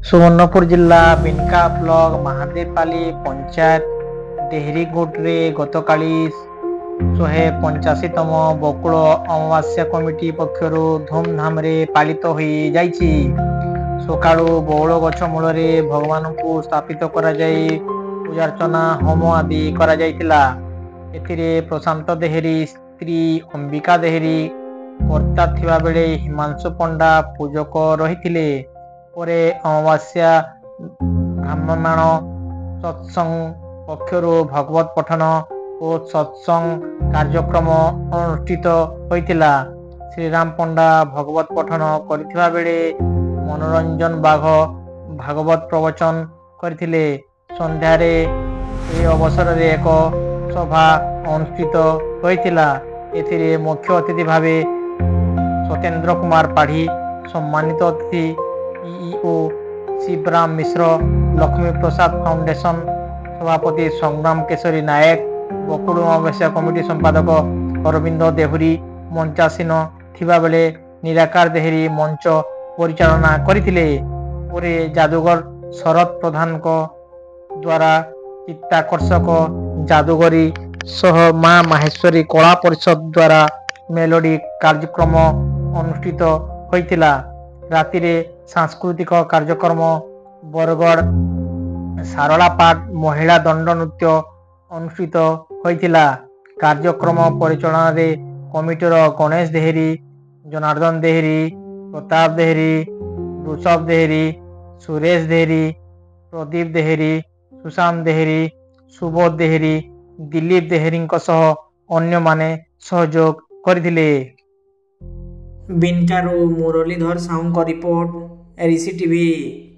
सुवर्णपुर जिला बिनका ब्लॉक महादेवपाली पंचायत देहरीगोटे गतकाली 185तम बकुल अमावास्या कमिटी पक्षर धूमधाम पालित हो जाइछि। सकाळु बौल गछ मूल भगवान को स्थापित करा जाई पूजार्चना होम आदि करा जाइतिला। एथिरे प्रशांत देहरी स्त्री अंबिका देहरी कर्ता थिबा बेले हिमांशु पंडा पूजक रहिथिले। परे अमावास्या ब्राह्मण सत्संग पक्षर भगवत पठन और सत्संग कार्यक्रम अनुष्ठित होइतिला। श्रीराम पंडा भगवत पठन करथिबा बेले मनोरंजन बाघ भागवत प्रवचन करथिले। संध्यारे ए अवसर रे एक सभा अनुष्ठित होइतिला। एथिरे मुख्य अतिथि भावे सत्येंद्र कुमार पाढ़ी, सम्मानित अतिथि ईईओ शिवराम मिश्र, लक्ष्मी प्रसाद फाउंडेशन सभापति संग्राम केशरी नायक, बकुल अमावास्या कमिटी संपादक अरविंद देहुरी मंचासीन थिबा बेले निराकार देहरी मंच परिचालना करथिले। पुरे जादूगर शरद प्रधान को द्वारा चित्ताकर्षक जादूगरी सह मां माहेश्वरी कला परिषद द्वारा मेलोडी कार्यक्रम अनुष्ठित होइतिला। रातिरे सांस्कृतिक कार्यक्रम बरगढ़ सारला पाठ महिला दंड नृत्य अनुष्ठित होइतिला। कार्यक्रम परिचालना रे कमिटीर गणेश देहरी, जनार्दन देहरी, प्रताप देहरी, वृषभ देहरी, सुरेश देहरी, प्रदीप देहरी, सुशांत देहरी, सुबोध देहरी, दिलीप देहरी सह अन्य माने सहयोग करथिले। बिनकारु मुरलीधर साहू का रिपोर्ट, एरिसी टीवी।